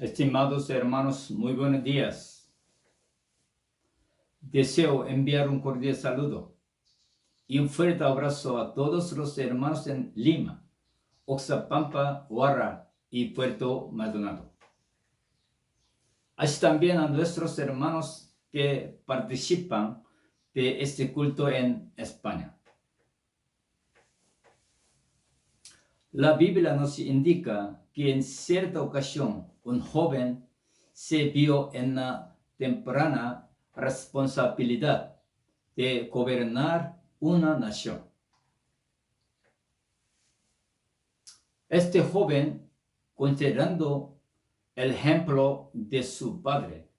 Estimados hermanos, muy buenos días. Deseo enviar un cordial saludo y un fuerte abrazo a todos los hermanos en Lima, Oxapampa, Huara y Puerto Maldonado. Así también a nuestros hermanos que participan de este culto en España. La Biblia nos indica que en cierta ocasión un joven se vio en la temprana responsabilidad de gobernar una nación. Este joven, considerando el ejemplo de su padre,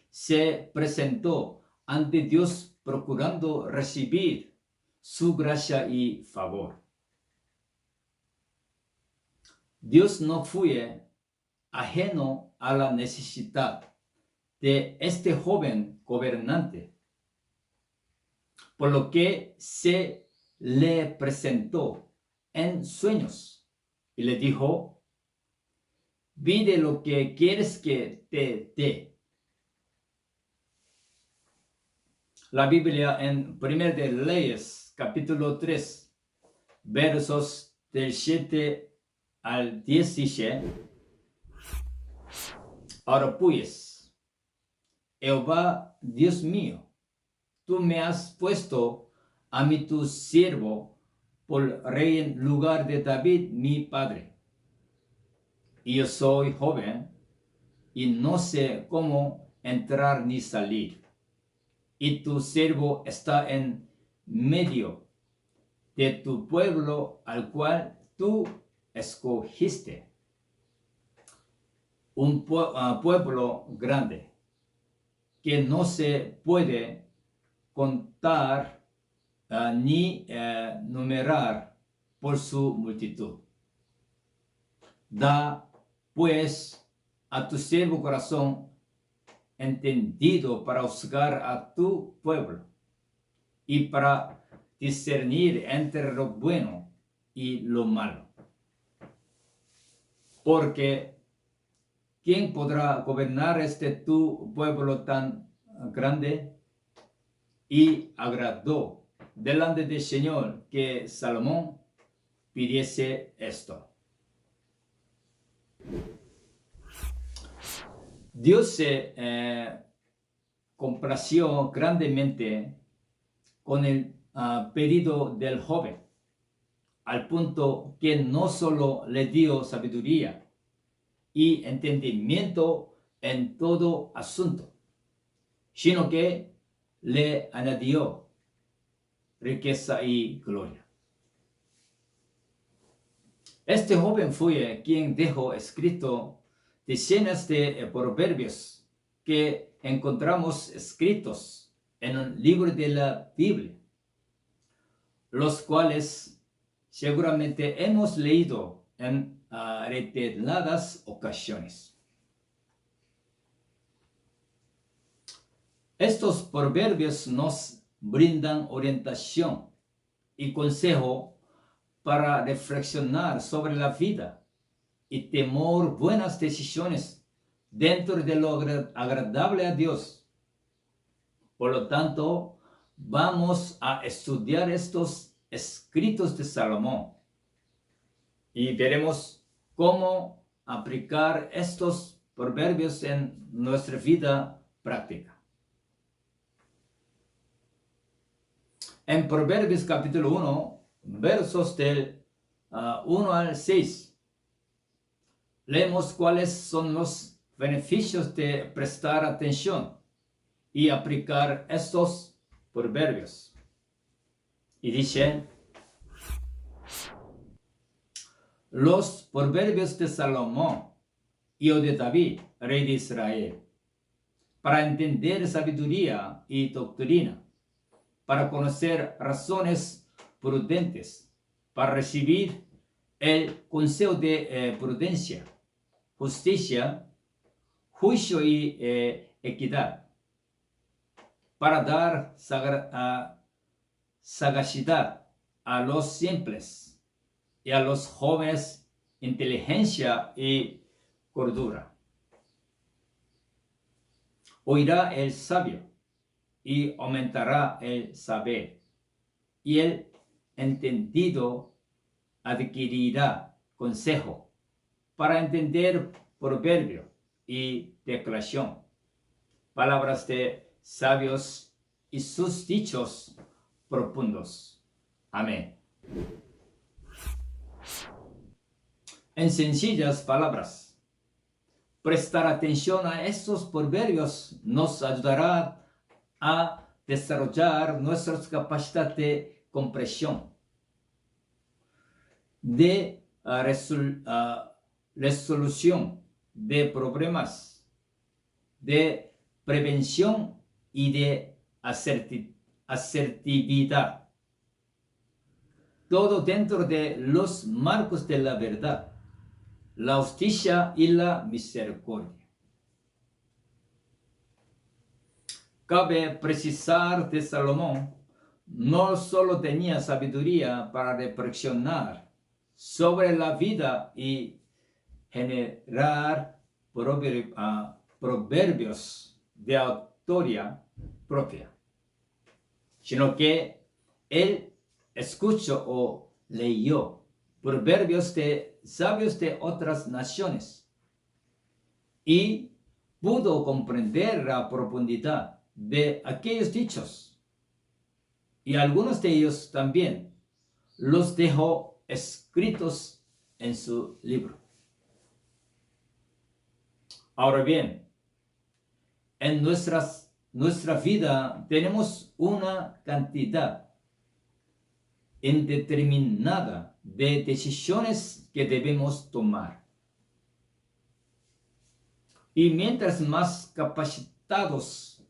se presentó ante Dios procurando recibir su gracia y favor. Dios no fue ajeno a la necesidad de este joven gobernante, por lo que se le presentó en sueños y le dijo: pide lo que quieres que te dé. La Biblia en 1 de Reyes, capítulo 3, versos del 7 al 10 dice: ahora pues, Jehová, Dios mío, tú me has puesto a mí tu siervo por rey en lugar de David mi padre. Y yo soy joven y no sé cómo entrar ni salir. Y tu siervo está en medio de tu pueblo al cual tú escogiste, un pueblo grande que no se puede contar ni numerar por su multitud. Da pues a tu siervo corazón entendido para juzgar a tu pueblo y para discernir entre lo bueno y lo malo. Porque ¿quién podrá gobernar tu pueblo tan grande? Y agradó delante del Señor que Salomón pidiese esto. Dios se complació grandemente con el pedido del joven, al punto que no solo le dio sabiduría y entendimiento en todo asunto, sino que le añadió riqueza y gloria. Este joven fue quien dejó escrito decenas de proverbios que encontramos escritos en un libro de la Biblia, los cuales seguramente hemos leído en reiteradas ocasiones. Estos proverbios nos brindan orientación y consejo para reflexionar sobre la vida y tomar buenas decisiones dentro de lo agradable a Dios. Por lo tanto, vamos a estudiar estos escritos de Salomón y veremos cómo aplicar estos proverbios en nuestra vida práctica. En Proverbios capítulo 1, versos del 1 al 6, leemos cuáles son los beneficios de prestar atención y aplicar estos proverbios. Y dice: los proverbios de Salomón, hijo de David, rey de Israel, para entender sabiduría y doctrina, para conocer razones prudentes, para recibir el consejo de prudencia, justicia, juicio y equidad, para dar sagacidad a los simples y a los jóvenes inteligencia y cordura. Oirá el sabio y aumentará el saber, y el entendido adquirirá consejo para entender proverbio y declaración, palabras de sabios y sus dichos profundos. Amén. En sencillas palabras, prestar atención a estos proverbios nos ayudará a desarrollar nuestras capacidades de comprensión, de resolución de problemas, de prevención y de asertividad. Todo dentro de los marcos de la verdad, la justicia y la misericordia. Cabe precisar que Salomón no solo tenía sabiduría para reflexionar sobre la vida y generar proverbios de autoría propia, sino que él escuchó o leyó proverbios de sabios de otras naciones y pudo comprender la profundidad de aquellos dichos, y algunos de ellos también los dejó escritos en su libro. Ahora bien, en nuestra vida tenemos una cantidad indeterminada de decisiones que debemos tomar. Y mientras más capacitados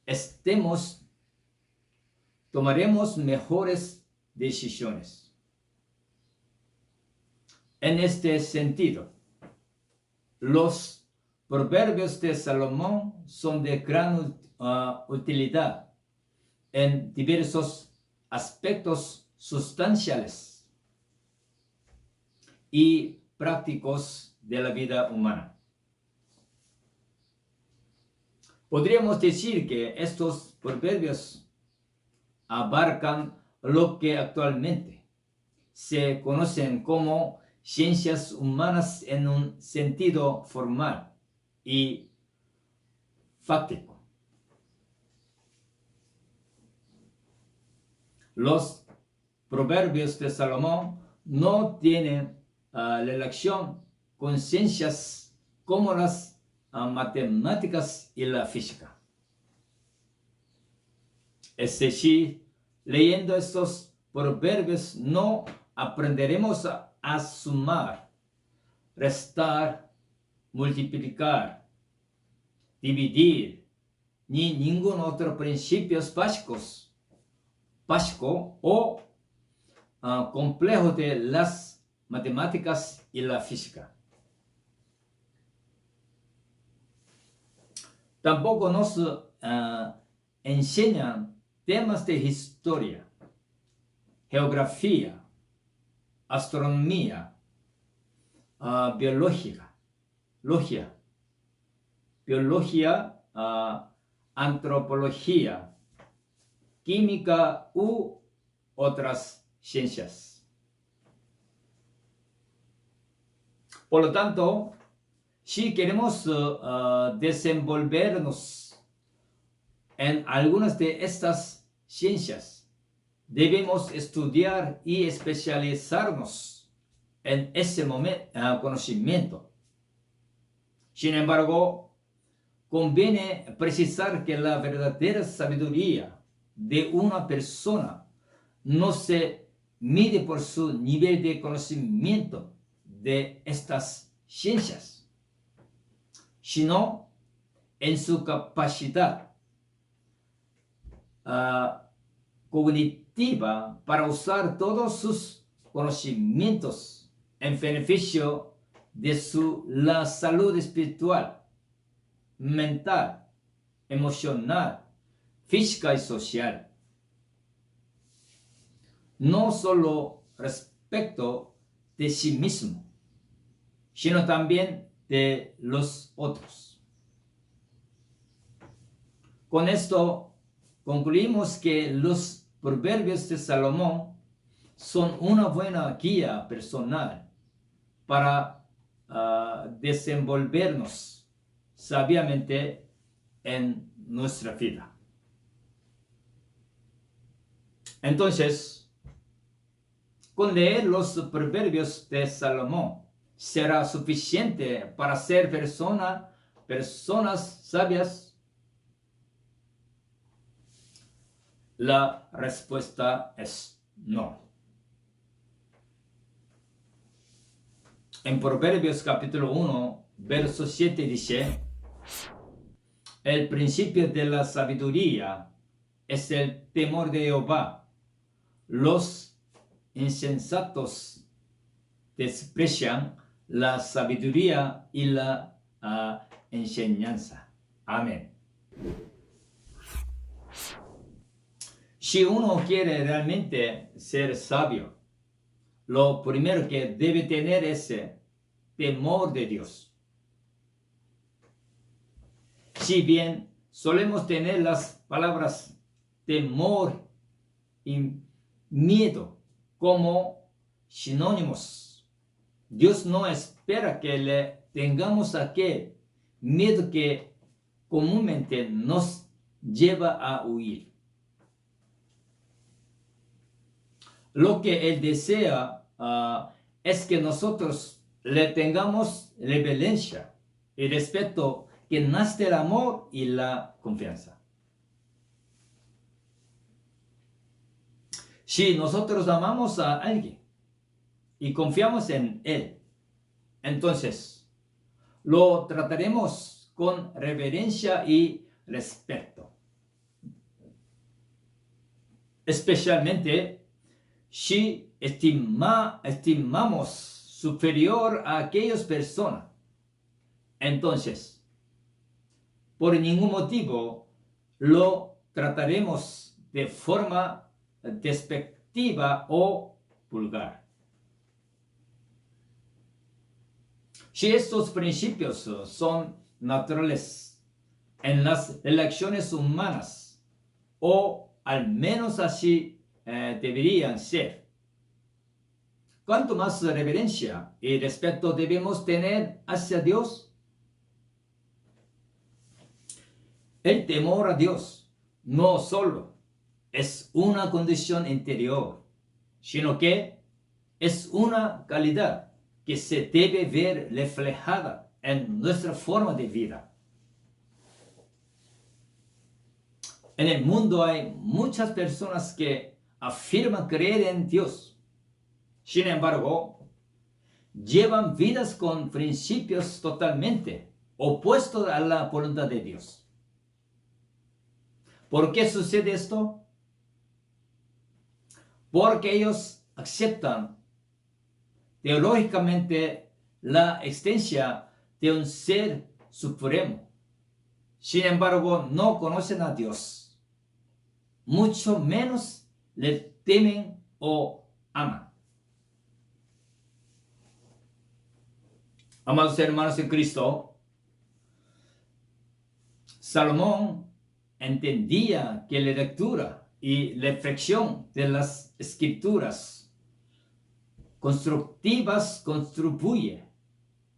estemos, tomaremos mejores decisiones. En este sentido, los proverbios de Salomón son de gran utilidad en diversos aspectos sustanciales y prácticos de la vida humana. Podríamos decir que estos proverbios abarcan lo que actualmente se conocen como ciencias humanas en un sentido formal y fáctico. Los proverbios de Salomón no tienen relación con ciencias como las matemáticas y la física. Es decir, leyendo estos proverbios no aprenderemos a sumar, restar, multiplicar, dividir, ni ningún otro principio básico o complejo de las matemáticas y la física. Tampoco nos enseñan temas de historia, geografía, astronomía, biología, antropología, química u otras ciencias. Por lo tanto, si queremos desenvolvernos en algunas de estas ciencias, debemos estudiar y especializarnos en ese conocimiento. Sin embargo, conviene precisar que la verdadera sabiduría de una persona no se mide por su nivel de conocimiento de estas ciencias, sino en su capacidad cognitiva para usar todos sus conocimientos en beneficio de la salud espiritual, mental, emocional, física y social. No solo respecto de sí mismo, sino también de los otros. Con esto concluimos que los proverbios de Salomón son una buena guía personal para desenvolvernos sabiamente en nuestra vida. Entonces, con leer los proverbios de Salomón será suficiente para ser personas sabias. La respuesta es no. En Proverbios capítulo 1, verso 7 dice: el principio de la sabiduría es el temor de Jehová. Los insensatos desprecian la sabiduría y la enseñanza. Amén. Si uno quiere realmente ser sabio, lo primero que debe tener es temor de Dios. Si bien solemos tener las palabras temor y miedo como sinónimos, Dios no espera que le tengamos aquel miedo que comúnmente nos lleva a huir. Lo que Él desea es que nosotros le tengamos reverencia y respeto que nace del amor y la confianza. Si nosotros amamos a alguien y confiamos en Él, entonces lo trataremos con reverencia y respeto. Especialmente si estimamos superior a aquellas personas, entonces por ningún motivo lo trataremos de forma despectiva o vulgar. Si estos principios son naturales en las relaciones humanas, o al menos así deberían ser, ¿cuánto más reverencia y respeto debemos tener hacia Dios? El temor a Dios no solo es una condición interior, sino que es una calidad que se debe ver reflejada en nuestra forma de vida. En el mundo hay muchas personas que afirman creer en Dios. Sin embargo, llevan vidas con principios totalmente opuestos a la voluntad de Dios. ¿Por qué sucede esto? Porque ellos aceptan teológicamente la existencia de un ser supremo. Sin embargo, no conocen a Dios, mucho menos le temen o aman. Amados hermanos en Cristo, Salomón entendía que la lectura y reflexión de las escrituras constructivas contribuye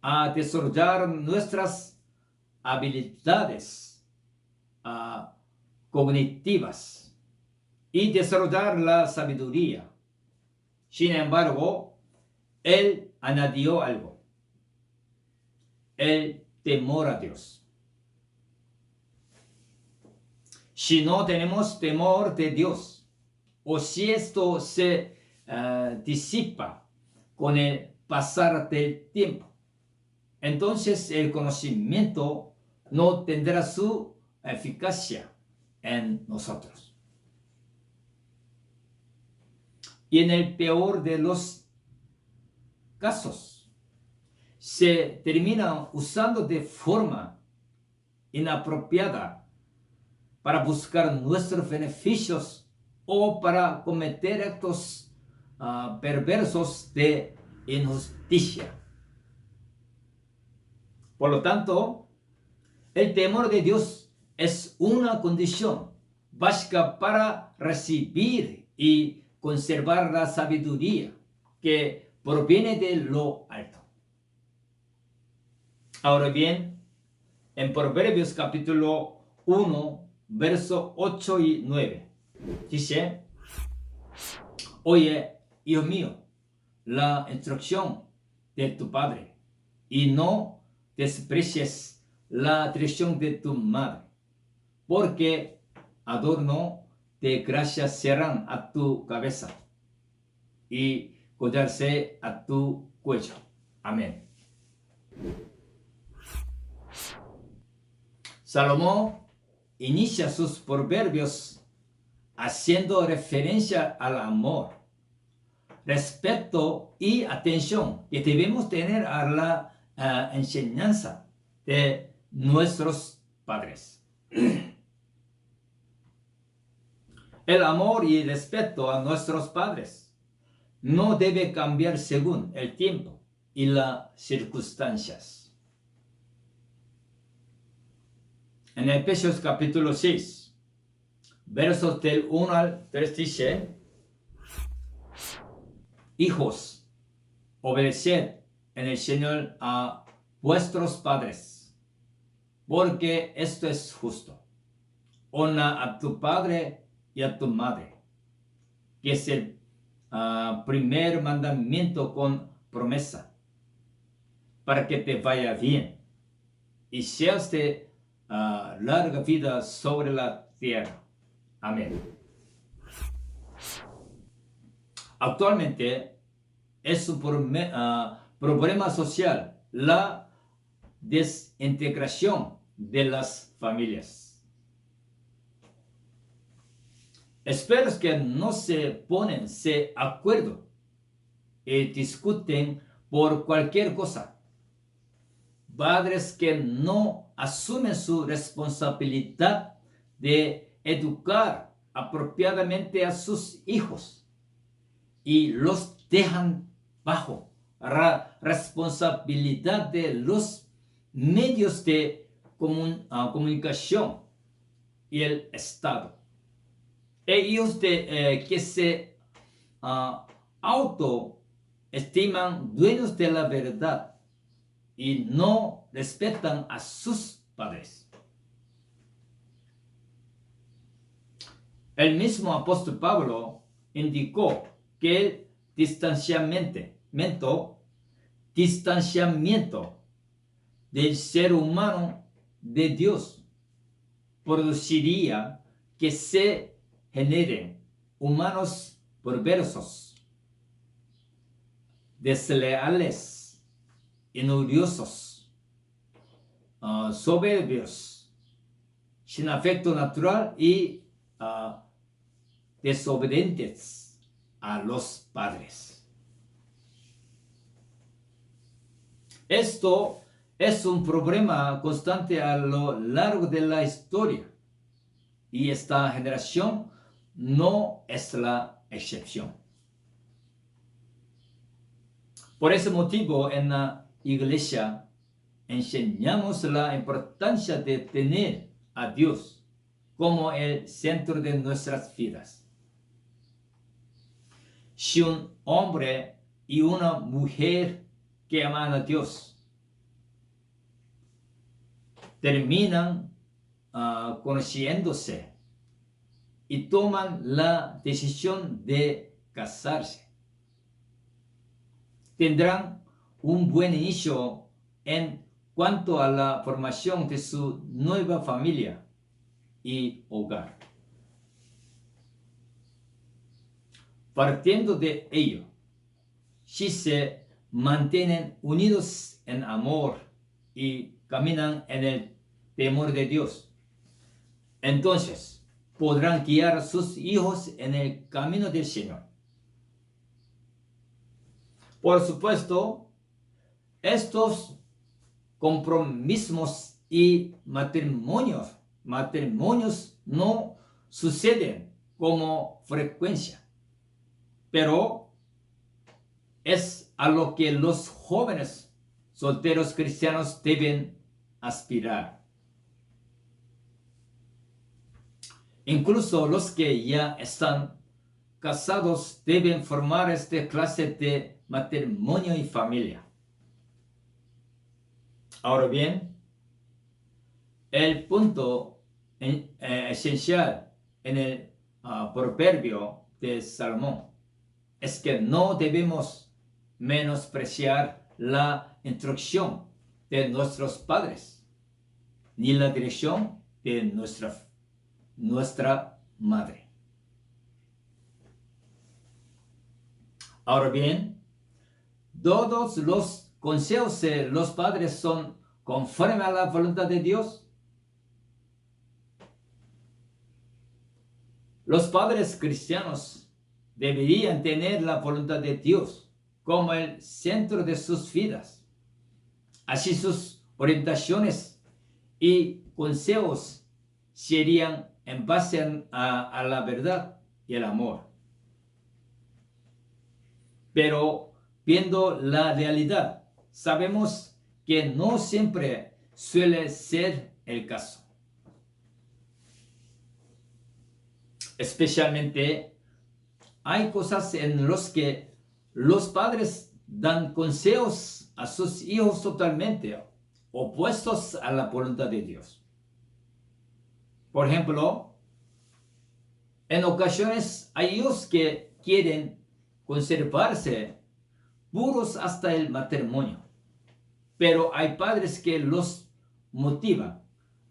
a desarrollar nuestras habilidades cognitivas y desarrollar la sabiduría. Sin embargo, él añadió algo: el temor a Dios. Si no tenemos temor de Dios, o si esto se disipa con el pasar del tiempo, entonces el conocimiento no tendrá su eficacia en nosotros. Y en el peor de los casos, se termina usando de forma inapropiada para buscar nuestros beneficios o para cometer actos perversos de injusticia. Por lo tanto, el temor de Dios es una condición básica para recibir y conservar la sabiduría que proviene de lo alto. Ahora bien, en Proverbios capítulo 1, verso 8 y 9, dice: Oye, hijo mío, la instrucción de tu padre, y no desprecies la dirección de tu madre, porque adorno de gracia serán a tu cabeza y collarse a tu cuello. Amén. Salomón inicia sus proverbios haciendo referencia al amor, respeto y atención que debemos tener a la enseñanza de nuestros padres. El amor y el respeto a nuestros padres no debe cambiar según el tiempo y las circunstancias. En Efesios capítulo 6, versos del 1 al 3 dice: Hijos, obedeced en el Señor a vuestros padres, porque esto es justo. Honra a tu padre y a tu madre, que es el primer mandamiento con promesa, para que te vaya bien y seas de larga vida sobre la tierra. Amén. Actualmente es un problema social la desintegración de las familias. Espero que no se ponen de acuerdo y discuten por cualquier cosa. Padres que no asumen su responsabilidad de educar apropiadamente a sus hijos y los dejan bajo la responsabilidad de los medios de comunicación y el Estado. Ellos que se autoestiman dueños de la verdad y no respetan a sus padres. El mismo apóstol Pablo indicó que el distanciamiento del ser humano de Dios produciría que se generen humanos perversos, desleales, injuriosos, soberbios, sin afecto natural y desobedientes a los padres. Esto es un problema constante a lo largo de la historia y esta generación no es la excepción. Por ese motivo, en la iglesia enseñamos la importancia de tener a Dios como el centro de nuestras vidas. Si un hombre y una mujer que aman a Dios terminan conociéndose y toman la decisión de casarse, tendrán un buen inicio en cuanto a la formación de su nueva familia y hogar. Partiendo de ello, si se mantienen unidos en amor y caminan en el temor de Dios, entonces podrán guiar a sus hijos en el camino del Señor. Por supuesto, estos compromisos y matrimonios no suceden como frecuencia, pero es a lo que los jóvenes solteros cristianos deben aspirar. Incluso los que ya están casados deben formar esta clase de matrimonio y familia. Ahora bien, el punto esencial en el proverbio de Salomón es que no debemos menospreciar la instrucción de nuestros padres ni la dirección de nuestra madre. Ahora bien, todos los consejos de los padres son conforme a la voluntad de Dios. Los padres cristianos deberían tener la voluntad de Dios como el centro de sus vidas. Así sus orientaciones y consejos serían en base a la verdad y el amor. Pero viendo la realidad, sabemos que no siempre suele ser el caso. Especialmente hay cosas en las que los padres dan consejos a sus hijos totalmente opuestos a la voluntad de Dios. Por ejemplo, en ocasiones hay hijos que quieren conservarse puros hasta el matrimonio, pero hay padres que los motivan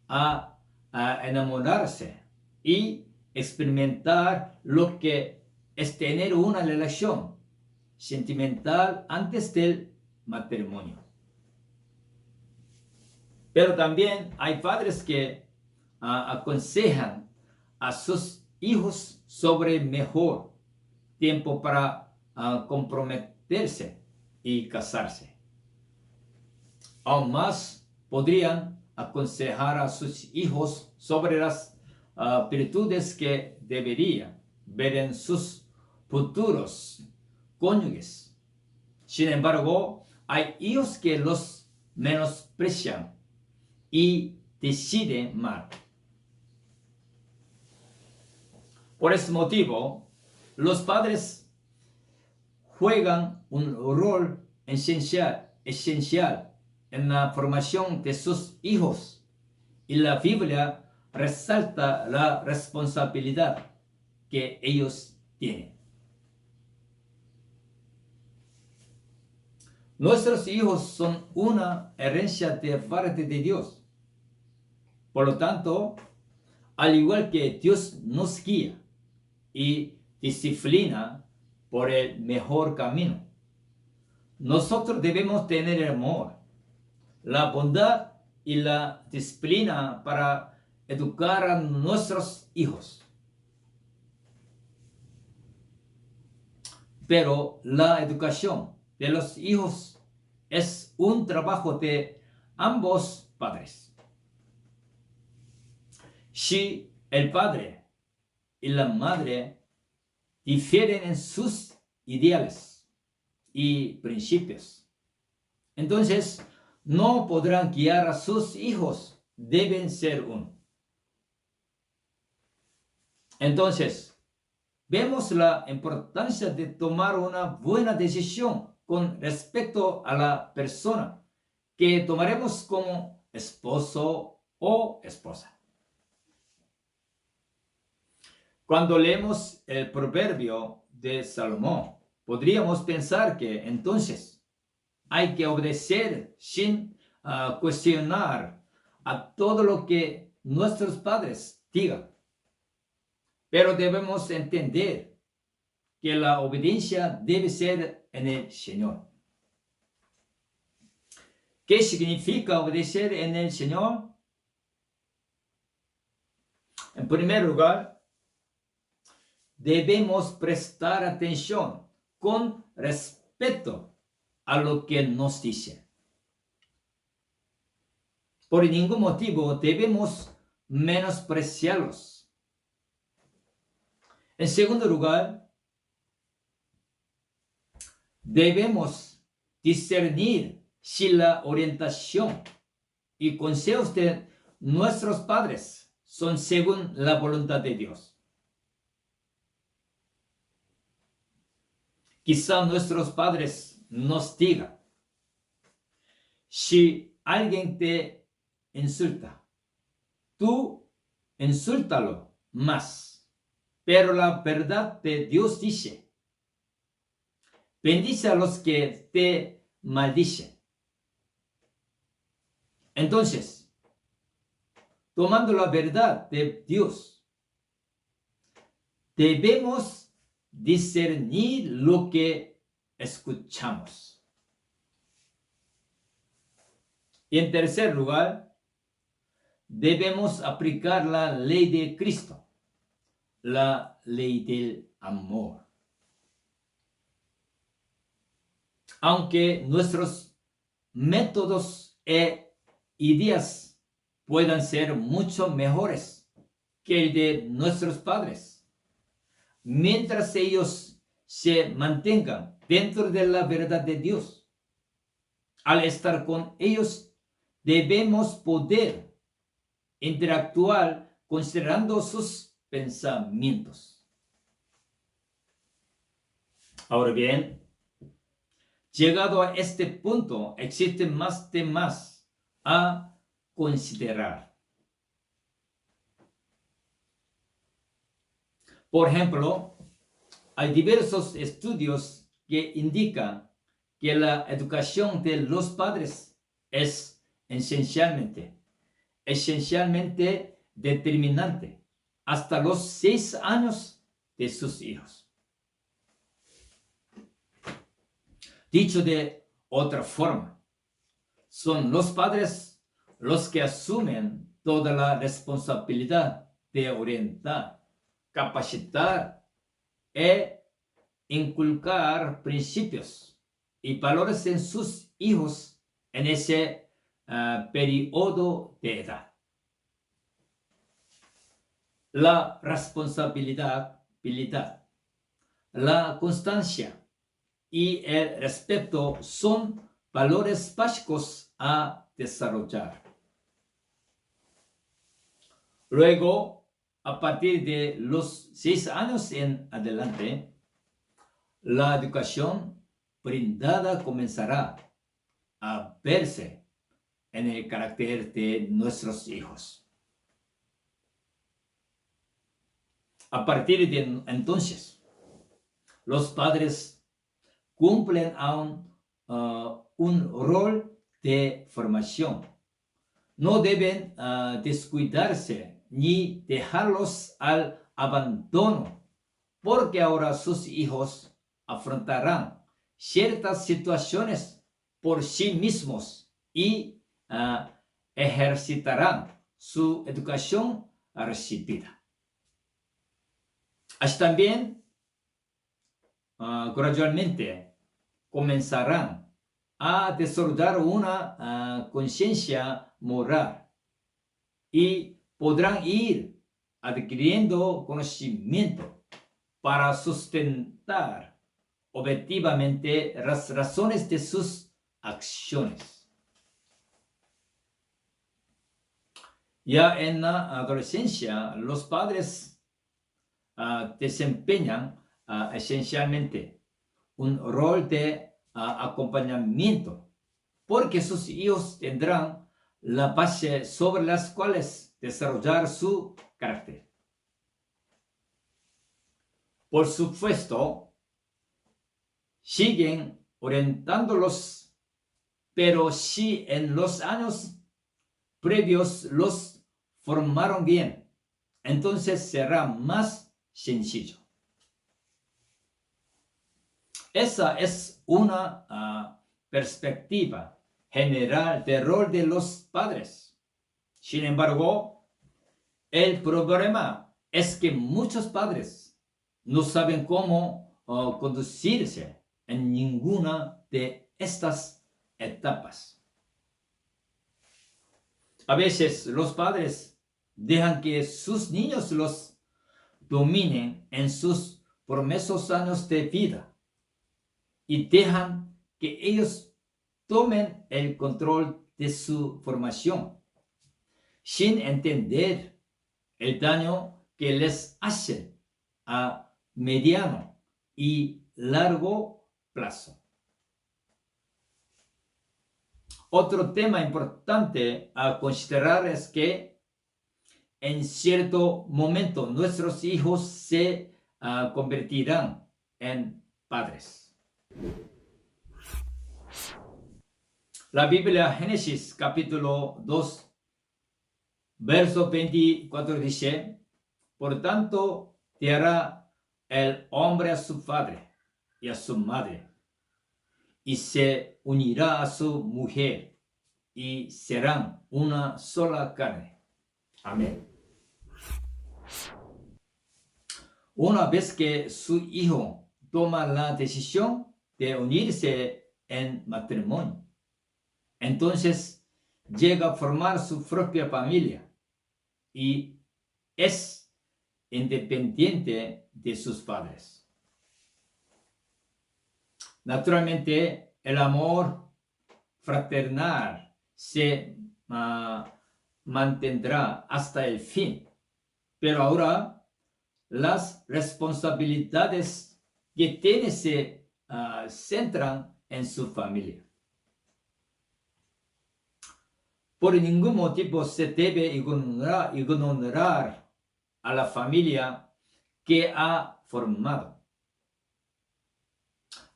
a enamorarse y experimentar lo que es tener una relación sentimental antes del matrimonio. Pero también hay padres que aconsejan a sus hijos sobre mejor tiempo para comprometerse y casarse. Aún más podrían aconsejar a sus hijos sobre las virtudes que deberían ver en sus futuros cónyuges. Sin embargo, hay hijos que los menosprecian y deciden mal. Por ese motivo, los padres juegan un rol esencial en la formación de sus hijos, y la Biblia resalta la responsabilidad que ellos tienen. Nuestros hijos son una herencia de parte de Dios. Por lo tanto, al igual que Dios nos guía y disciplina por el mejor camino, nosotros debemos tener el amor, la bondad y la disciplina para educar a nuestros hijos. Pero la educación de los hijos es un trabajo de ambos padres. Si el padre y la madre difieren en sus ideales y principios, entonces no podrán guiar a sus hijos, deben ser uno. Entonces, vemos la importancia de tomar una buena decisión con respecto a la persona que tomaremos como esposo o esposa. Cuando leemos el proverbio de Salomón, podríamos pensar que entonces hay que obedecer sin cuestionar a todo lo que nuestros padres digan. Pero debemos entender que la obediencia debe ser en el Señor. ¿Qué significa obedecer en el Señor? En primer lugar, debemos prestar atención con respeto a lo que nos dice. Por ningún motivo debemos menospreciarlos. En segundo lugar, debemos discernir si la orientación y consejos de nuestros padres son según la voluntad de Dios. Quizá nuestros padres nos digan, si alguien te insulta, tú insúltalo más. Pero la verdad de Dios dice, bendice a los que te maldicen. Entonces, tomando la verdad de Dios, debemos discernir lo que escuchamos. Y en tercer lugar, debemos aplicar la ley de Cristo, la ley del amor. Aunque nuestros métodos e ideas puedan ser mucho mejores que el de nuestros padres, mientras ellos se mantengan dentro de la verdad de Dios, al estar con ellos debemos poder interactuar considerando sus pensamientos. Ahora bien, llegado a este punto, existen más temas a considerar. Por ejemplo, hay diversos estudios que indican que la educación de los padres es esencialmente determinante hasta los 6 años de sus hijos. Dicho de otra forma, son los padres los que asumen toda la responsabilidad de orientar, capacitar e inculcar principios y valores en sus hijos en ese periodo de edad. La responsabilidad, la constancia y el respeto son valores básicos a desarrollar. Luego, a partir de los 6 años en adelante, la educación brindada comenzará a verse en el carácter de nuestros hijos. A partir de entonces, los padres cumplen aún un rol de formación. No deben descuidarse ni dejarlos al abandono, porque ahora sus hijos afrontarán ciertas situaciones por sí mismos y ejercitarán su educación recibida. Así también, gradualmente, comenzarán a desarrollar una conciencia moral y podrán ir adquiriendo conocimiento para sustentar objetivamente las razones de sus acciones. Ya en la adolescencia, los padres desempeñan esencialmente un rol de acompañamiento, porque sus hijos tendrán la base sobre las cuales desarrollar su carácter. Por supuesto, siguen orientándolos, pero si en los años previos los formaron bien, entonces será más sencillo. Esa es una perspectiva general del rol de los padres. Sin embargo, el problema es que muchos padres no saben cómo conducirse en ninguna de estas etapas. A veces los padres dejan que sus niños los dominen en sus primeros años de vida y dejan que ellos tomen el control de su formación, sin entender el daño que les hace a mediano y largo plazo. Otro tema importante a considerar es que en cierto momento nuestros hijos se convertirán en padres. La Biblia, Génesis capítulo 2, verso 24 dice: por tanto, dejará el hombre a su padre y a su madre, y se unirá a su mujer, y serán una sola carne. Amén. Una vez que su hijo toma la decisión de unirse en matrimonio, entonces llega a formar su propia familia y es independiente de sus padres. Naturalmente, el amor fraternal se mantendrá hasta el fin, pero ahora las responsabilidades que tiene se centran en su familia. Por ningún motivo se debe ignorar a la familia que ha formado,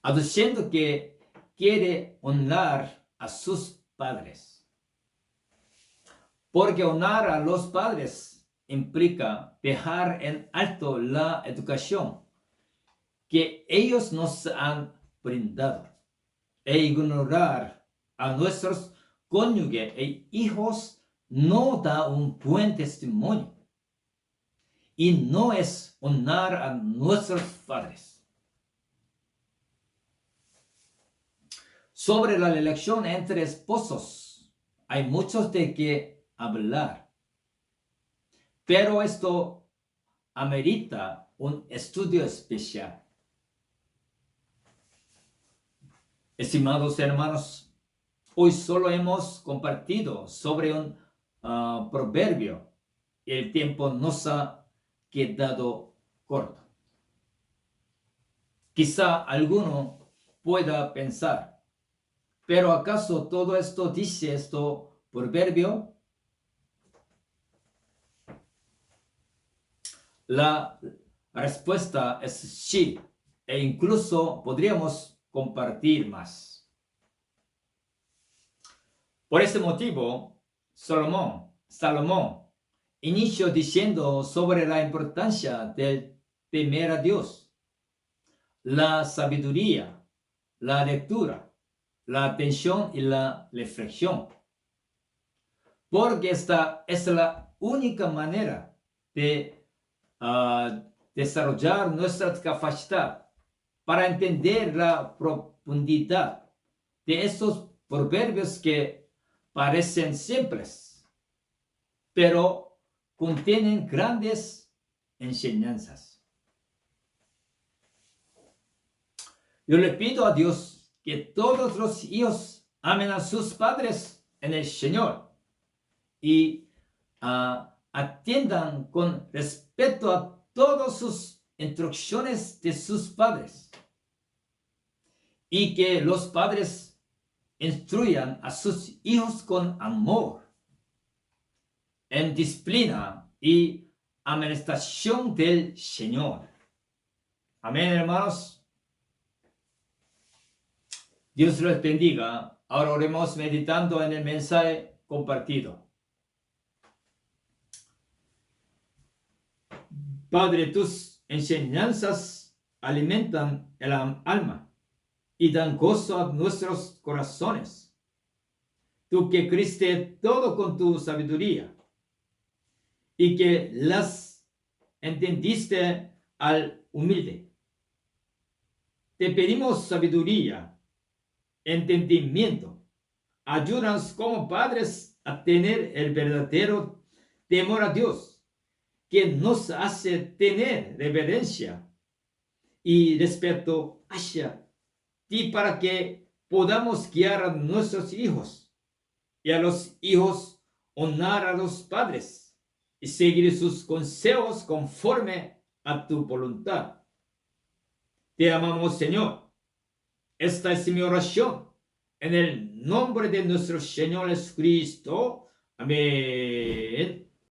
aduciendo que quiere honrar a sus padres. Porque honrar a los padres implica dejar en alto la educación que ellos nos han brindado e ignorar a nuestros cónyuges e hijos no da un buen testimonio y no es honrar a nuestros padres. Sobre la elección entre esposos hay mucho de qué hablar, pero esto amerita un estudio especial. Estimados hermanos, hoy solo hemos compartido sobre un proverbio y el tiempo nos ha quedado corto. Quizá alguno pueda pensar, ¿pero acaso todo esto dice esto proverbio? La respuesta es sí, e incluso podríamos compartir más. Por ese motivo, Salomón inició diciendo sobre la importancia de temer a Dios, la sabiduría, la lectura, la atención y la reflexión, porque esta es la única manera de desarrollar nuestra capacidad para entender la profundidad de estos proverbios que parecen simples, pero contienen grandes enseñanzas. Yo le pido a Dios que todos los hijos amen a sus padres en el Señor y atiendan con respeto a todas sus instrucciones de sus padres, y que los padres instruyan a sus hijos con amor, en disciplina y administración del Señor. Amén, hermanos. Dios los bendiga. Ahora oremos meditando en el mensaje compartido. Padre, tus enseñanzas alimentan el alma y dan gozo a nuestros corazones. Tú que creaste todo con tu sabiduría y que las entendiste al humilde. Te pedimos sabiduría, entendimiento. Ayúdanos como padres a tener el verdadero temor a Dios, que nos hace tener reverencia y respeto hacia ti, para que podamos guiar a nuestros hijos y a los hijos honrar a los padres y seguir sus consejos conforme a tu voluntad. Te amamos, Señor. Esta es mi oración. En el nombre de nuestro Señor Jesucristo. Amén.